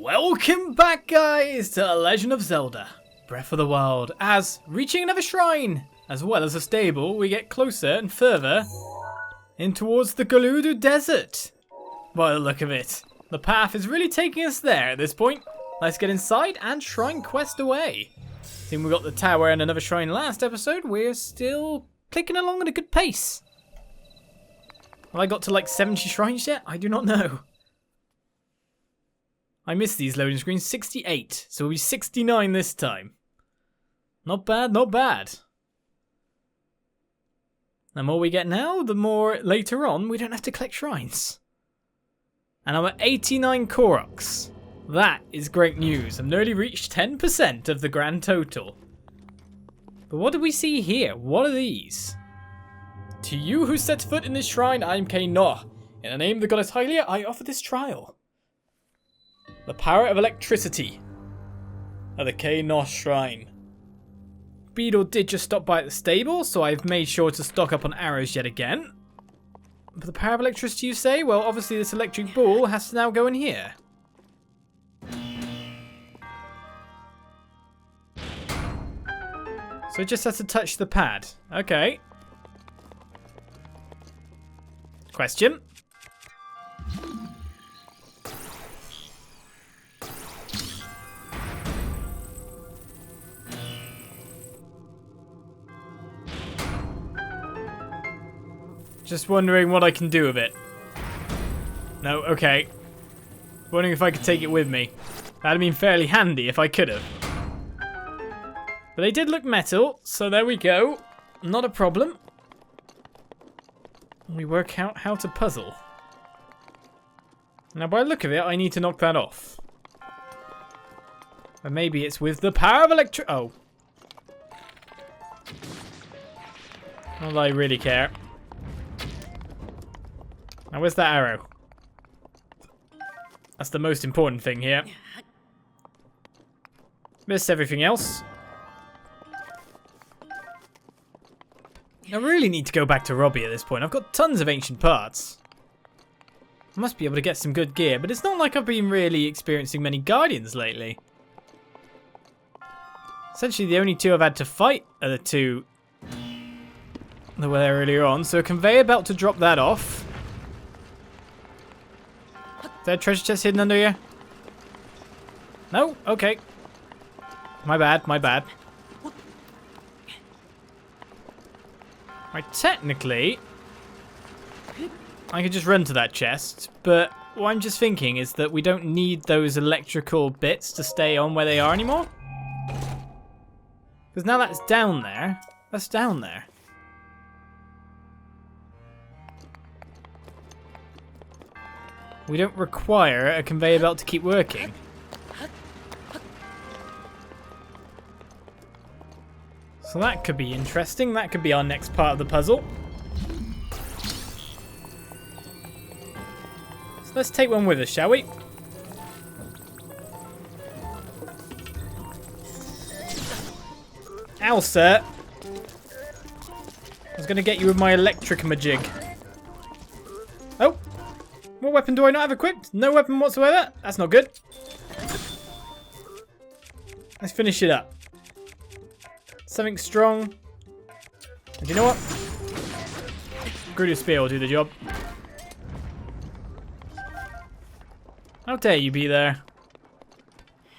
Welcome back, guys, to Legend of Zelda Breath of the Wild. As reaching another shrine, as well as a stable, we get closer and further in towards the Gerudo Desert. By the look of it, the path is really taking us there at this point. Let's get inside and shrine quest away. Seeing we got the tower and another shrine last episode, we're still clicking along at a good pace. Have I got to like 70 shrines yet? I do not know. I missed these loading screens. 68, so we'll be 69 this time. Not bad, not bad. The more we get now, the more later on we don't have to collect shrines. And I'm at 89 Koroks. That is great news. I've nearly reached 10% of the grand total. But what do we see here? What are these? To you who set foot in this shrine, I am Kay Noh. In the name of the goddess Hyrule, I offer this trial. The power of electricity at the Kay Noh Shrine. Beedle did just stop by at the stable, so I've made sure to stock up on arrows yet again. But the power of electricity, you say? Well, obviously this electric ball has to now go in here. So it just has to touch the pad. Okay. Question. Just wondering what I can do with it. No, okay. Wondering if I could take it with me. That'd have been fairly handy if I could have. But they did look metal, so there we go. Not a problem. We work out how to puzzle. Now, by the look of it, I need to knock that off. But maybe it's with the power of Oh. Not that I really care. Now, where's that arrow? That's the most important thing here. Missed everything else. I really need to go back to Robbie at this point. I've got tons of ancient parts. I must be able to get some good gear, but it's not like I've been really experiencing many Guardians lately. Essentially, the only two I've had to fight are the two that were there earlier on. So a conveyor belt to drop that off. Is there a treasure chest hidden under here? No? Okay. My bad, my bad. Right, technically, I could just run to that chest, but what I'm just thinking is that we don't need those electrical bits to stay on where they are anymore. Because now that's down there. That's down there. We don't require a conveyor belt to keep working. So that could be interesting. That could be our next part of the puzzle. So let's take one with us, shall we? Ow, sir. I was going to get you with my electric majig. Oh. What weapon do I not have equipped? No weapon whatsoever? That's not good. Let's finish it up. Something strong. And you know what? Gerudo Spear will do the job. How dare you be there?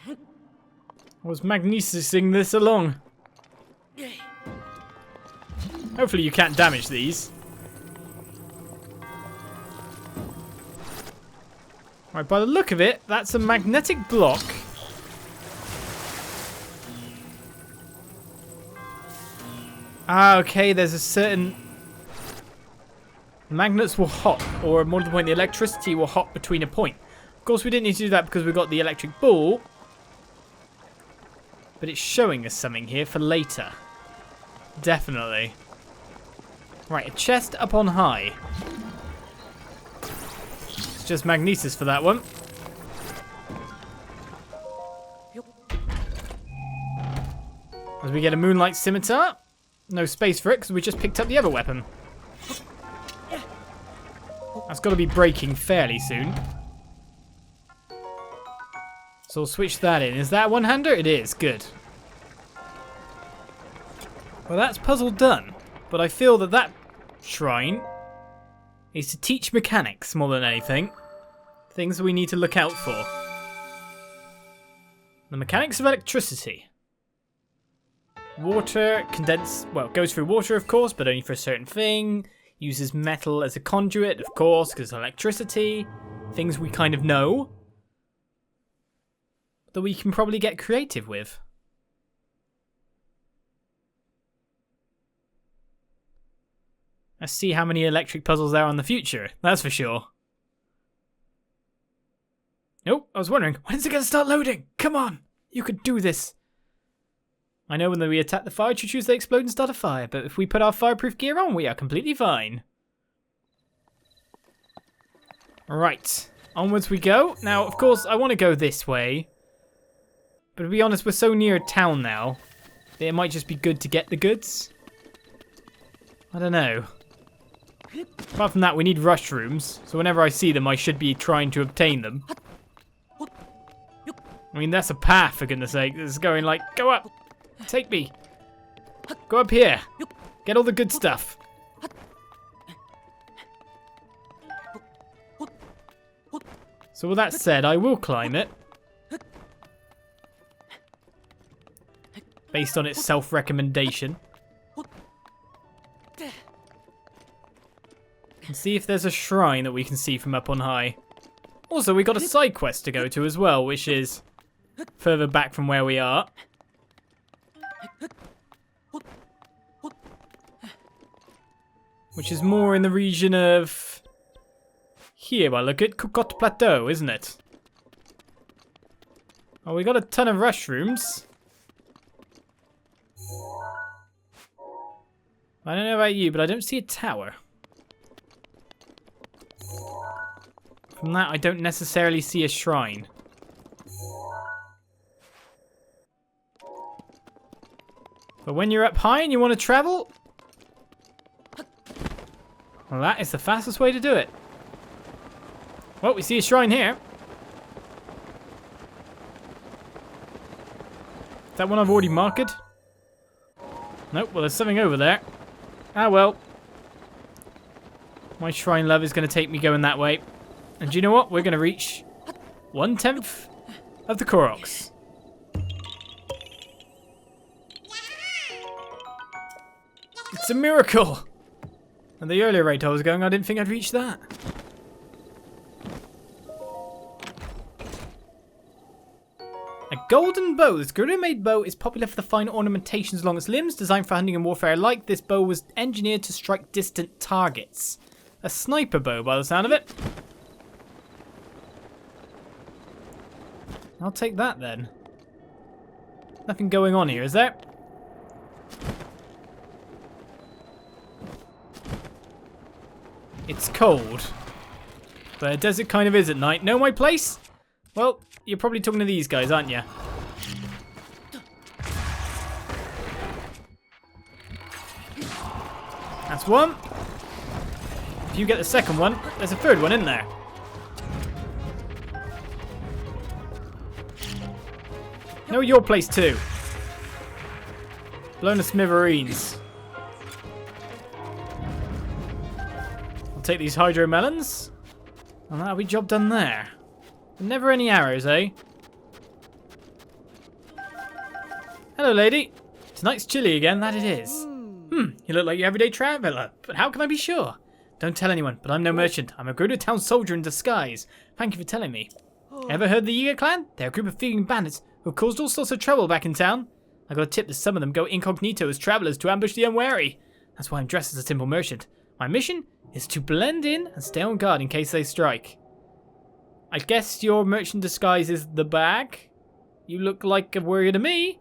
I was magnesising this along. Hopefully you can't damage these. Right, by the look of it, that's a magnetic block. Ah, okay, there's a certain... Magnets will hop, or more to the point, the electricity will hop between a point. Of course, we didn't need to do that because we've got the electric ball. But it's showing us something here for later. Definitely. Right, a chest up on high. It's just magnesis for that one. As we get a moonlight scimitar. No space for it because we just picked up the other weapon. That's got to be breaking fairly soon. So we'll switch that in. Is that a one-hander? It is. Good. Well, that's puzzle done. But I feel that that shrine is to teach mechanics more than anything. Things we need to look out for. The mechanics of electricity. Water condense, well, goes through water, of course, but only for a certain thing. Uses metal as a conduit, of course, because electricity. Things we kind of know. That we can probably get creative with. Let's see how many electric puzzles there are in the future, that's for sure. Nope, I was wondering, when is it going to start loading? Come on, you could do this. I know when we attack the fire choo-choos, they explode and start a fire, but if we put our fireproof gear on, we are completely fine. Right, onwards we go. Now, of course, I want to go this way. But to be honest, we're so near a town now that it might just be good to get the goods. I don't know. Apart from that, we need rush rooms, so whenever I see them, I should be trying to obtain them. I mean, that's a path, for goodness sake. This is going like, go up, take me. Go up here, get all the good stuff. So with that said, I will climb it. Based on its self-recommendation. And see if there's a shrine that we can see from up on high. Also, we got a side quest to go to as well, which is further back from where we are. Which is more in the region of... Here, I look at Cocotte Plateau, isn't it? Oh, we got a ton of rush rooms. I don't know about you, but I don't see a tower. From that, I don't necessarily see a shrine. But when you're up high and you want to travel, well, that is the fastest way to do it. Well, we see a shrine here. Is that one I've already marked? Nope, well, there's something over there. Ah, well. My shrine love is going to take me going that way. And do you know what? We're going to reach 1/10 of the Koroks. It's a miracle! At the earlier rate I was going, I didn't think I'd reach that. A golden bow. This Gerudo-made bow is popular for the fine ornamentations along its limbs. Designed for hunting and warfare alike, this bow was engineered to strike distant targets. A sniper bow, by the sound of it. I'll take that then. Nothing going on here, is there? It's cold. But a desert kind of is at night. Know my place? Well, you're probably talking to these guys, aren't you? That's one. If you get the second one, there's a third one in there. Know your place too. Blown to smithereens. I'll take these hydro melons. And that'll be job done there. Never any arrows, eh? Hello, lady. Tonight's chilly again, that it is. You look like your everyday traveller, but how can I be sure? Don't tell anyone, but I'm no merchant. I'm a Gerudo town soldier in disguise. Thank you for telling me. Ever heard of the Yiga clan? They're a group of thieving bandits who have caused all sorts of trouble back in town. I got a tip that some of them go incognito as travellers to ambush the unwary. That's why I'm dressed as a simple merchant. My mission is to blend in and stay on guard in case they strike. I guess your merchant disguise is the bag? You look like a warrior to me.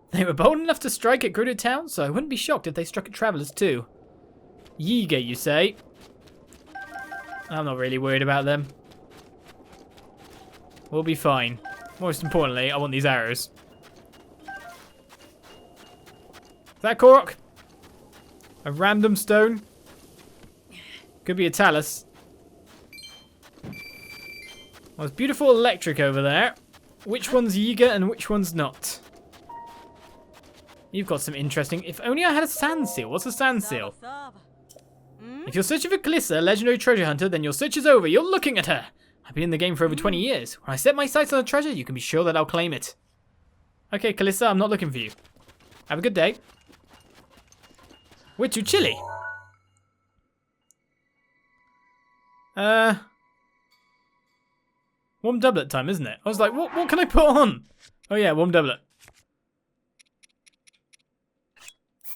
They were bold enough to strike at Gerudo town, so I wouldn't be shocked if they struck at travellers too. Yiga, you say? I'm not really worried about them. We'll be fine. Most importantly, I want these arrows. Is that Korok? A random stone? Could be a talus. Well, there's beautiful electric over there. which one's Yiga and which one's not. You've got some interesting... If only I had a sand seal. What's a sand seal? If you're searching for Kalissa, legendary treasure hunter, then your search is over. You're looking at her. I've been in the game for over 20 years. When I set my sights on a treasure, you can be sure that I'll claim it. Okay, Kalissa, I'm not looking for you. Have a good day. We're too chilly. Warm doublet time, isn't it? I was like, what can I put on? Oh yeah, warm doublet.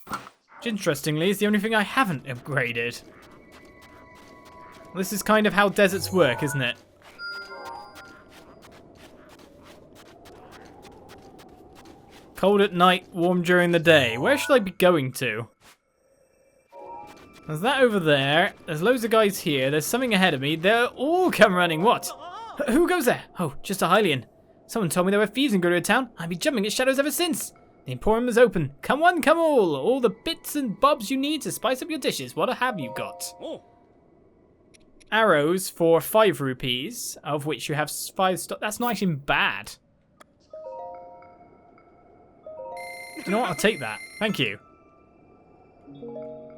Which, interestingly, is the only thing I haven't upgraded. This is kind of how deserts work, isn't it? Cold at night, warm during the day. Where should I be going to? There's that over there. There's loads of guys here. There's something ahead of me. They'll all come running. What? Who goes there? Oh, just a Hylian. Someone told me there were thieves in Gerudo Town. I've been jumping at shadows ever since. The Emporium is open. Come one, come all. All the bits and bobs you need to spice up your dishes. What have you got? Arrows for 5 rupees, of which you have 5 stock. That's not actually bad. You know what? I'll take that. Thank you.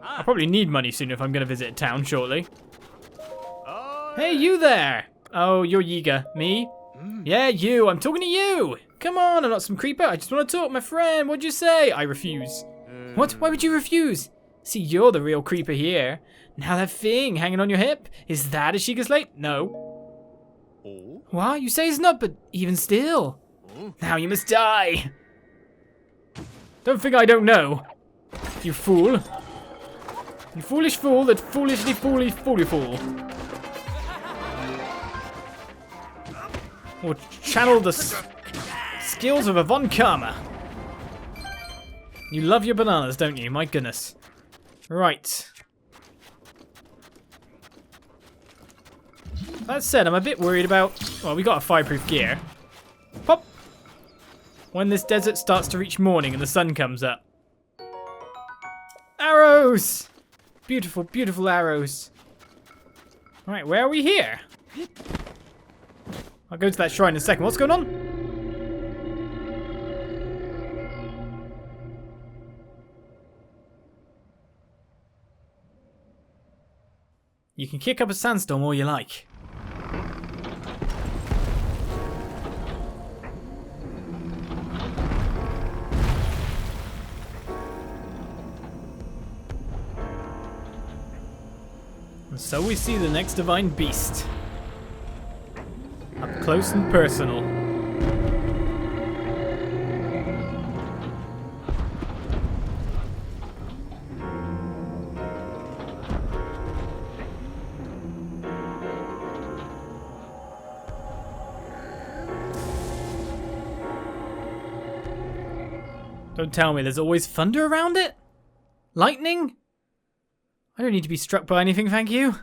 I'll probably need money soon if I'm going to visit a town shortly. Hey, you there! Oh, you're Yiga. Me? Yeah, you. I'm talking to you. Come on, I'm not some creeper. I just want to talk, my friend. What'd you say? I refuse. What? Why would you refuse? See, you're the real creeper here. Now that thing hanging on your hip, is that a Sheikah Slate? No. What? You say it's not, but even still. Now you must die. Don't think I don't know. You fool. You foolish fool that foolishly fool. Or channel the skills of a Von Karma. You love your bananas, don't you? My goodness. Right. That said, I'm a bit worried about... Well, we got a fireproof gear. Pop! When this desert starts to reach morning and the sun comes up. Arrows! Beautiful, beautiful arrows. Alright, where are we here? I'll go to that shrine in a second. What's going on? You can kick up a sandstorm all you like. And so we see the next divine beast. Up close and personal. Don't tell me there's always thunder around it? Lightning? I don't need to be struck by anything, thank you.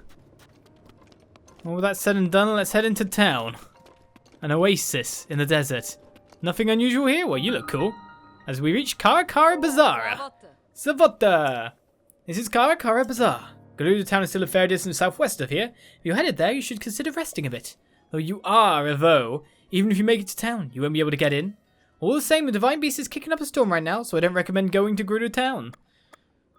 Well, with that said and done, let's head into town. An oasis in the desert. Nothing unusual here? Well, you look cool. As we reach Kara Kara Bazaar. Savota! This is Kara Kara Bazaar. Gerudo Town is still a fair distance southwest of here. If you're headed there, you should consider resting a bit. Though you are a Vo, even if you make it to town, you won't be able to get in. All the same, the Divine Beast is kicking up a storm right now, so I don't recommend going to Gerudo Town.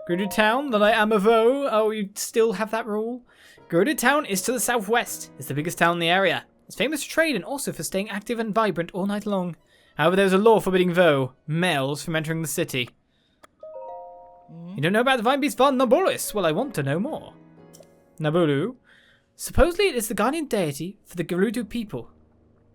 Gerudo Town, that I am a Vo. Oh, you still have that rule? Gerudo Town is to the southwest. It's the biggest town in the area. It's famous for trade and also for staying active and vibrant all night long. However, there's a law forbidding Vo, males, from entering the city. You don't know about the Divine Beast Von Nabolis? Well, I want to know more. Nabolu? Supposedly it is the guardian deity for the Gerudo people.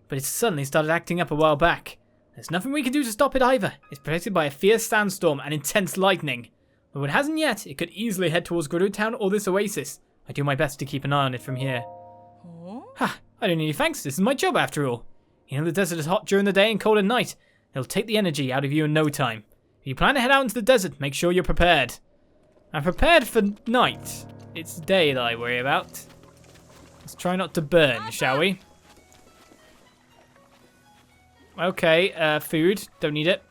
But it suddenly started acting up a while back. There's nothing we can do to stop it either. It's protected by a fierce sandstorm and intense lightning. Though it hasn't yet, it could easily head towards Gerudo Town or this oasis. I do my best to keep an eye on it from here. Ha! I don't need any thanks. This is my job after all. You know the desert is hot during the day and cold at night. It'll take the energy out of you in no time. If you plan to head out into the desert, make sure you're prepared. I'm prepared for night. It's day that I worry about. Let's try not to burn, shall we? Okay, food. Don't need it.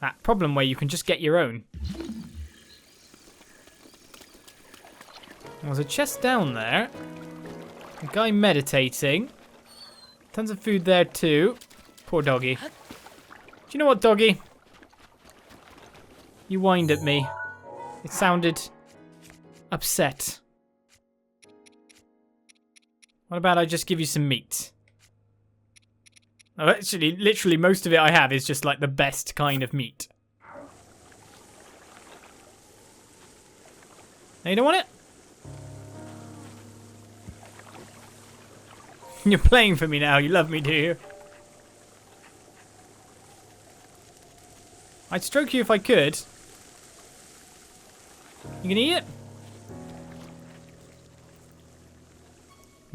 That problem where you can just get your own. There's a chest down there. A guy meditating. Tons of food there too. Poor doggy. Do you know what, doggy? You whined at me. It sounded upset. What about I just give you some meat? Oh, actually, literally most of it I have is just like the best kind of meat. No, you don't want it? You're playing for me now. You love me, do you? I'd stroke you if I could. You gonna eat it?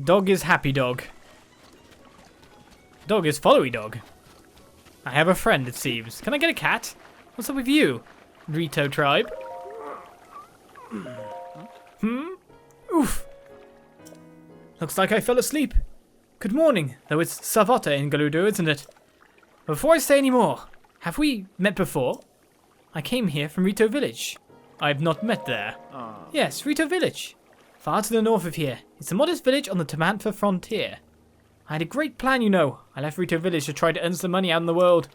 Dog is happy dog. Dog is followy dog. I have a friend, it seems. Can I get a cat? What's up with you, Rito tribe? Oof. Looks like I fell asleep. Good morning, though it's Savota in Gerudo, isn't it? Before I say any more, have we met before? I came here from Rito Village. I have not met there. Yes, Rito Village. Far to the north of here. It's a modest village on the Tamantha frontier. I had a great plan, you know. I left Rito Village to try to earn some money out in the world.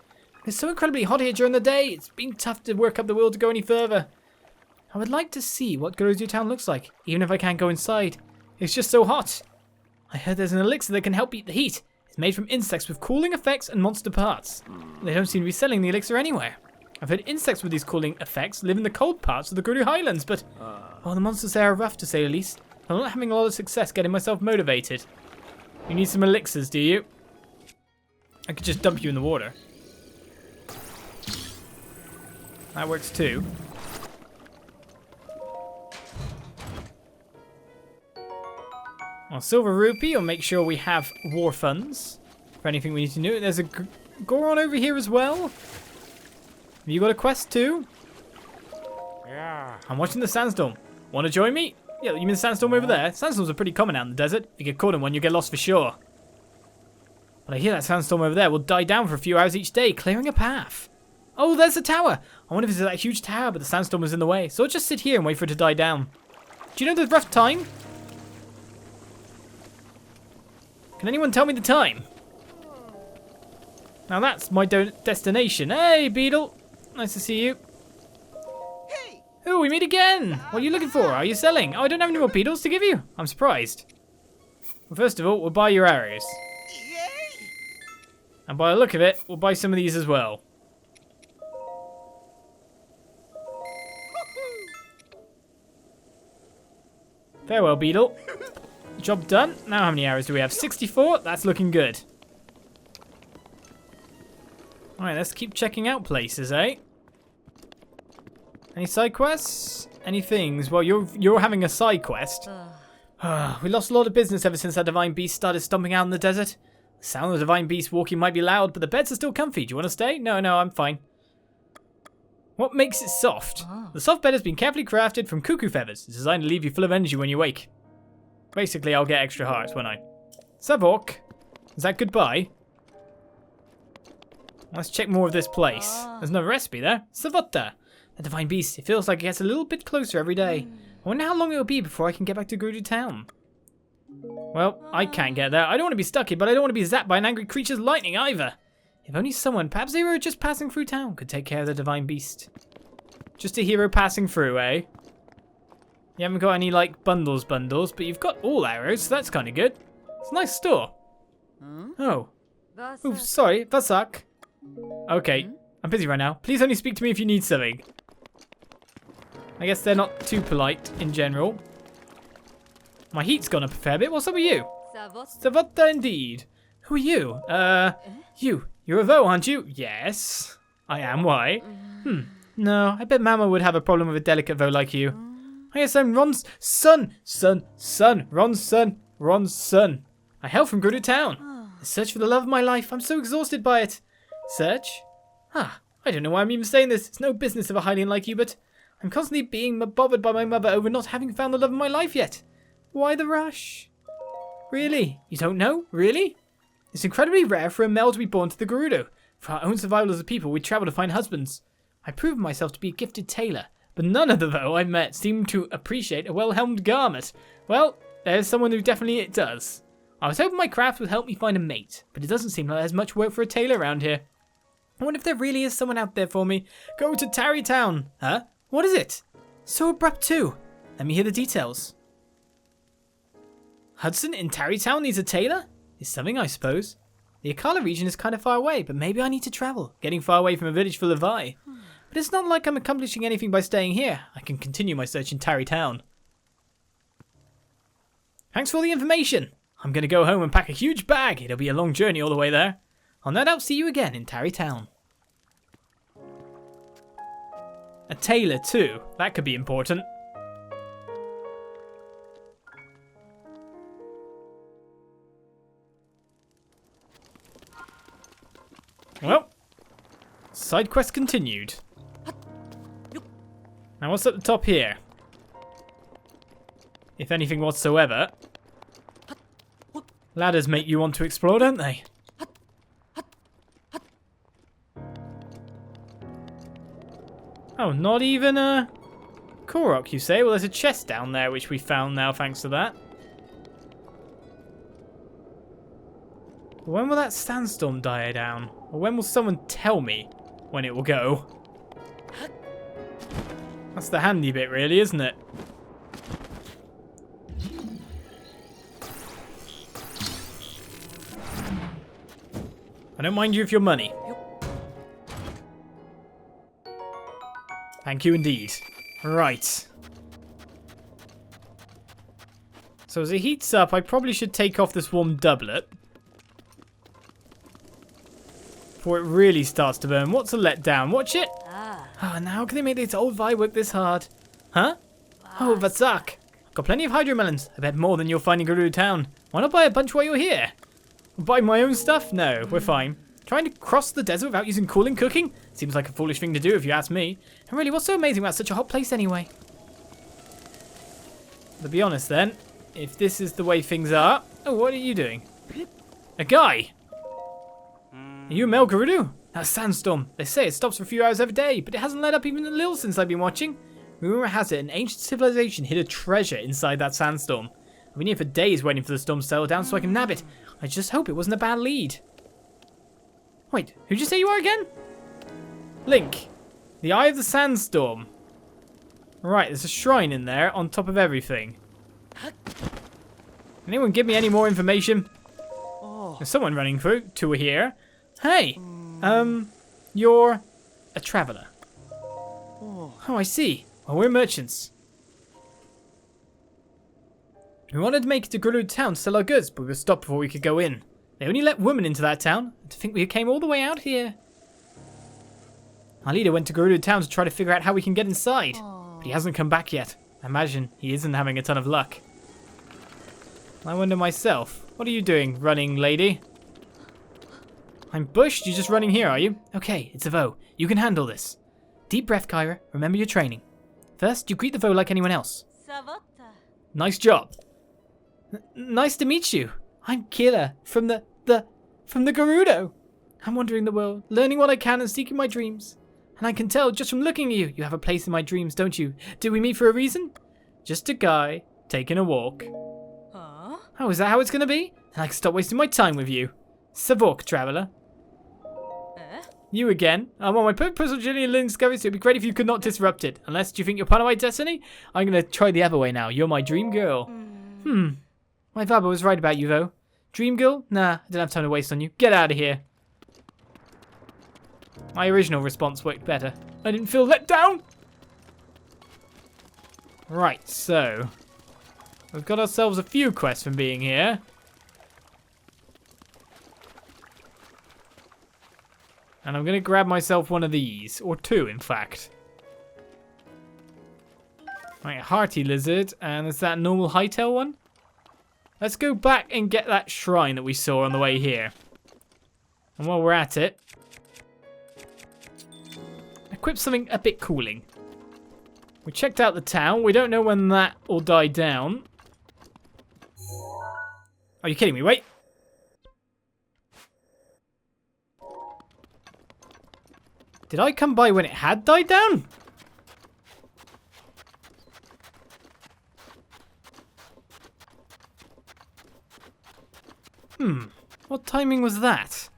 It's so incredibly hot here during the day. It's been tough to work up the will to go any further. I would like to see what Gerudo Town looks like, even if I can't go inside. It's just so hot. I heard there's an elixir that can help beat the heat. It's made from insects with cooling effects and monster parts. They don't seem to be selling the elixir anywhere. I've heard insects with these cooling effects live in the cold parts of the Gerudo Highlands, but well, the monsters there are rough to say the least. I'm not having a lot of success getting myself motivated. You need some elixirs, do you? I could just dump you in the water. That works too. Well, silver rupee will make sure we have war funds for anything we need to do. There's a Goron over here as well. Have you got a quest too? Yeah. I'm watching the sandstorm. Want to join me? Yeah, you mean the sandstorm over there? Sandstorms are pretty common out in the desert. If you get caught in one, you get lost for sure. But I hear that sandstorm over there will die down for a few hours each day, clearing a path. Oh, there's the tower. I wonder if it's that huge tower, but the sandstorm was in the way. So I'll just sit here and wait for it to die down. Do you know the rough time? Can anyone tell me the time? Now that's my destination. Hey, Beetle. Nice to see you. Hey. Oh, we meet again. What are you looking for? Are you selling? Oh, I don't have any more beetles to give you. I'm surprised. Well, first of all, we'll buy your arrows. Yay. And by the look of it, we'll buy some of these as well. Farewell, Beetle. Job done. Now how many arrows do we have? 64? That's looking good. Alright, let's keep checking out places, eh? Any side quests? Any things? Well, you're having a side quest. We lost a lot of business ever since that divine beast started stomping out in the desert. The sound of the divine beast walking might be loud, but the beds are still comfy. Do you want to stay? No, I'm fine. What makes it soft? The soft bed has been carefully crafted from cuckoo feathers. It's designed to leave you full of energy when you wake. Basically, I'll get extra hearts, won't I? Savok, is that goodbye? Let's check more of this place. There's no recipe there. Savota, the divine beast. It feels like it gets a little bit closer every day. I wonder how long it will be before I can get back to Gerudo Town. Well, I can't get there. I don't want to be stuck here, but I don't want to be zapped by an angry creature's lightning either. If only someone, perhaps they were just passing through town, could take care of the divine beast. Just a hero passing through, eh? You haven't got any, like, bundles, but you've got all arrows, so that's kind of good. It's a nice store. Oh. Oh, sorry, Vasak. Okay, I'm busy right now. Please only speak to me if you need something. I guess they're not too polite in general. My heat's gone up a fair bit. What's up with you? Savota indeed. Who are you? You're a Vo, aren't you? Yes, I am. Why? No, I bet Mama would have a problem with a delicate Vo like you. I guess I'm Ron's son. Ron's son. I hail from Gerudo Town. I search for the love of my life. I'm so exhausted by it. Search? I don't know why I'm even saying this. It's no business of a Hylian like you, but I'm constantly being bothered by my mother over not having found the love of my life yet. Why the rush? Really? You don't know? Really? It's incredibly rare for a male to be born to the Gerudo. For our own survival as a people, we travel to find husbands. I proved myself to be a gifted tailor, but none of the Vo I met seemed to appreciate a well-helmed garment. Well, there's someone who definitely does. I was hoping my craft would help me find a mate, but it doesn't seem like there's much work for a tailor around here. I wonder if there really is someone out there for me. Go to Tarrytown. Huh? What is it? So abrupt too. Let me hear the details. Hudson in Tarrytown needs a tailor? It's something, I suppose. The Akala region is kind of far away, but maybe I need to travel. Getting far away from a village full of Vi. But it's not like I'm accomplishing anything by staying here. I can continue my search in Tarrytown. Thanks for all the information. I'm going to go home and pack a huge bag. It'll be a long journey all the way there. I'll no doubt see you again in Tarrytown. A tailor too. That could be important. Well, side quest continued. Now what's at the top here? If anything whatsoever. Ladders make you want to explore, don't they? Oh, not even a Korok, you say? Well, there's a chest down there which we found now thanks to that. When will that sandstorm die down? Or when will someone tell me when it will go? That's the handy bit really, isn't it? I don't mind you if you're money. Thank you indeed. Right. So as it heats up, I probably should take off this warm doublet. Before it really starts to burn. What's a letdown? Watch it! Oh, and how can they make this old Vi work this hard? Huh? Oh, Vasak! Got plenty of hydromelons. I bet more than you'll find in Gerudo Town. Why not buy a bunch while you're here? Buy my own stuff? No, we're fine. Trying to cross the desert without using cooling cooking? Seems like a foolish thing to do if you ask me. And really, what's so amazing about such a hot place anyway? To be honest then, if this is the way things are... Oh, what are you doing? A guy! Are you a male Gerudo? That sandstorm. They say it stops for a few hours every day, but it hasn't let up even a little since I've been watching. Rumor has it an ancient civilization hid a treasure inside that sandstorm. I've been here for days waiting for the storm to settle down so I can nab it. I just hope it wasn't a bad lead. Wait, who'd you say you are again? Link. The Eye of the Sandstorm. Right, there's a shrine in there on top of everything. Anyone give me any more information? There's someone running through to here. Hey, you're a traveller. Oh, I see. Well, we're merchants. We wanted to make it to Gerudo Town to sell our goods, but we were stopped before we could go in. They only let women into that town. To think we came all the way out here. Our leader went to Gerudo Town to try to figure out how we can get inside, but he hasn't come back yet. I imagine he isn't having a ton of luck. I wonder myself, what are you doing, running lady? I'm bushed, you're just running here, are you? Okay, it's a Vo. You can handle this. Deep breath, Kyra. Remember your training. First, you greet the Vo like anyone else. Nice job. Nice to meet you. I'm Kira from the Gerudo. I'm wandering the world, learning what I can and seeking my dreams. And I can tell just from looking at you, you have a place in my dreams, don't you? Did we meet for a reason? Just a guy taking a walk. Huh? Oh, is that how it's going to be? Then I can stop wasting my time with you. Savok, traveller. You again? I'm on my personal journey in learning discoveries, so it'd be great if you could not disrupt it. Unless you think you're part of my destiny? I'm going to try the other way now. You're my dream girl. My Vaba was right about you, though. Dream girl? Nah, I don't have time to waste on you. Get out of here. My original response worked better. I didn't feel let down. Right, so we've got ourselves a few quests from being here. And I'm going to grab myself one of these. Or two, in fact. Right, Hearty Lizard. And is that a normal hightail one? Let's go back and get that shrine that we saw on the way here. And while we're at it, equip something a bit cooling. We checked out the town. We don't know when that will die down. Are you kidding me? Wait. Did I come by when it had died down? timing was that?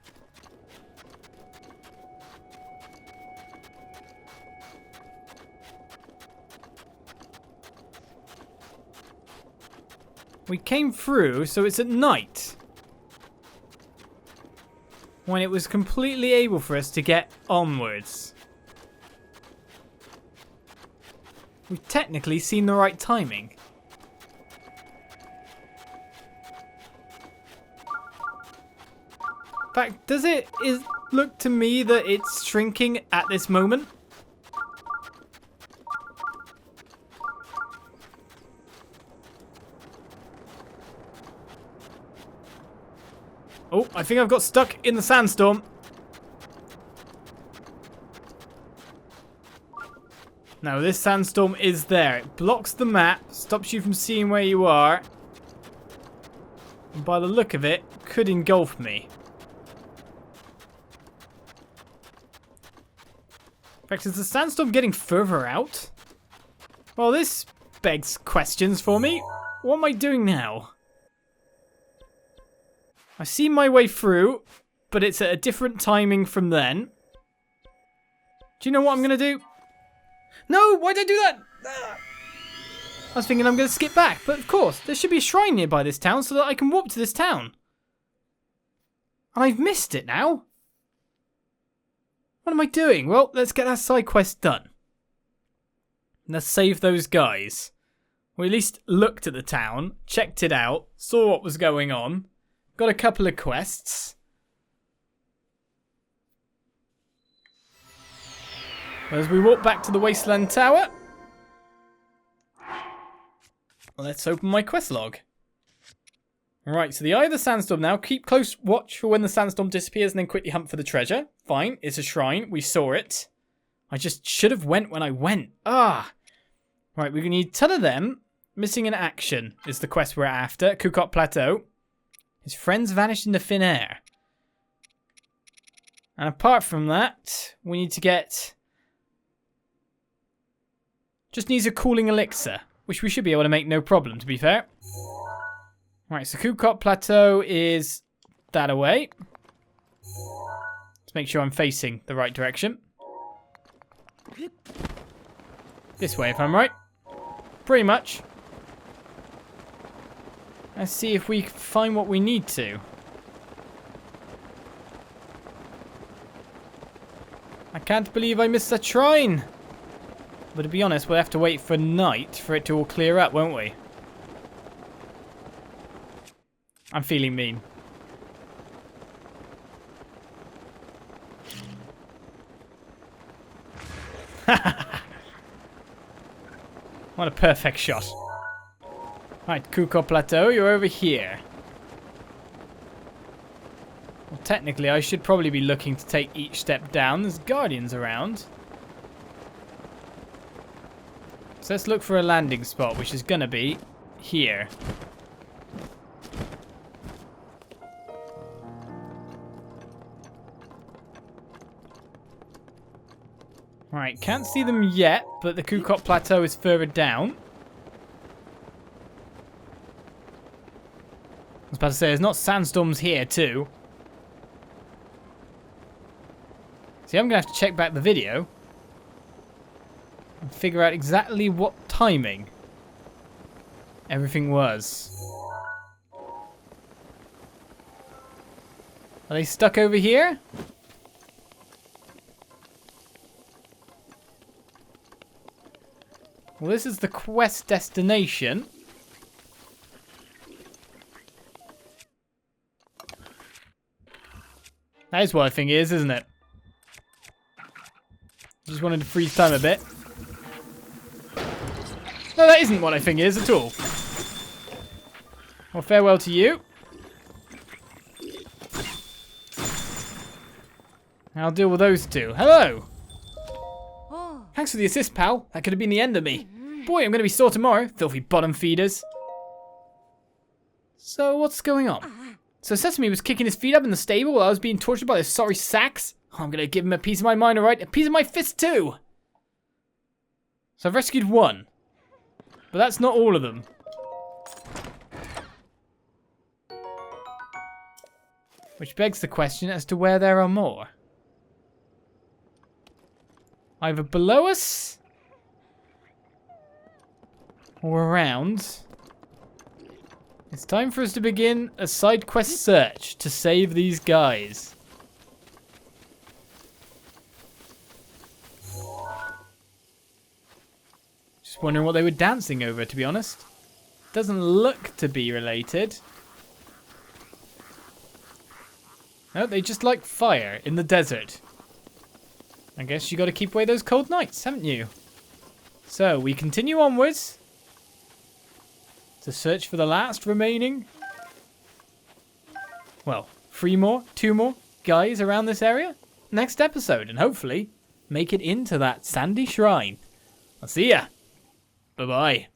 We came through, so it's at night. When it was completely able for us to get onwards. We've technically seen the right timing. In fact, does it look to me that it's shrinking at this moment? Oh, I think I've got stuck in the sandstorm. Now, this sandstorm is there. It blocks the map, stops you from seeing where you are. And by the look of it, could engulf me. In fact, is the sandstorm getting further out? Well, this begs questions for me. What am I doing now? I see my way through, but it's at a different timing from then. Do you know what I'm going to do? No, why'd I do that? I was thinking I'm going to skip back, but of course, there should be a shrine nearby this town so that I can warp to this town. And I've missed it now. What am I doing? Well, let's get that side quest done. Let's save those guys. We at least looked at the town, checked it out, saw what was going on. Got a couple of quests. As we walk back to the Wasteland Tower, let's open my quest log. Right, so the Eye of the Sandstorm now. Keep close watch for when the sandstorm disappears and then quickly hunt for the treasure. Fine, it's a shrine. We saw it. I just should have went when I went. Ah! Right, we need ton of them. Missing in action is the quest we're after. Kukot Plateau. His friends vanished into thin air. And apart from that, we need to get... just needs a cooling elixir, which we should be able to make no problem, to be fair. Right, so Kukot Plateau is that away. Let's make sure I'm facing the right direction. This way, if I'm right. Pretty much. Let's see if we find what we need to. I can't believe I missed that shrine. But to be honest, we'll have to wait for night for it to all clear up, won't we? I'm feeling mean. What a perfect shot. Right, Kukot Plateau, you're over here. Well, technically, I should probably be looking to take each step down. There's guardians around. So let's look for a landing spot, which is going to be here. Right, can't see them yet, but the Kukot Plateau is further down. I was about to say, there's not sandstorms here too. See, I'm going to have to check back the video and figure out exactly what timing everything was. Are they stuck over here? Well, this is the quest destination. That is what I think it is, isn't it? Just wanted to freeze time a bit. No, that isn't what I think it is at all. Well, farewell to you. I'll deal with those two. Hello! Thanks for the assist, pal. That could have been the end of me. Boy, I'm going to be sore tomorrow. Filthy bottom feeders. So, what's going on? So Sesame was kicking his feet up in the stable while I was being tortured by those sorry sacks. I'm going to give him a piece of my mind, alright? A piece of my fist, too. So I've rescued one. But that's not all of them. Which begs the question as to where there are more. Either below us or around. It's time for us to begin a side quest search to save these guys. Just wondering what they were dancing over, to be honest. Doesn't look to be related. No, they just like fire in the desert. I guess you got to keep away those cold nights, haven't you? So, we continue onwards to search for the last remaining, well, 3 more, 2 more guys around this area next episode, and hopefully make it into that sandy shrine. I'll see ya. Bye-bye.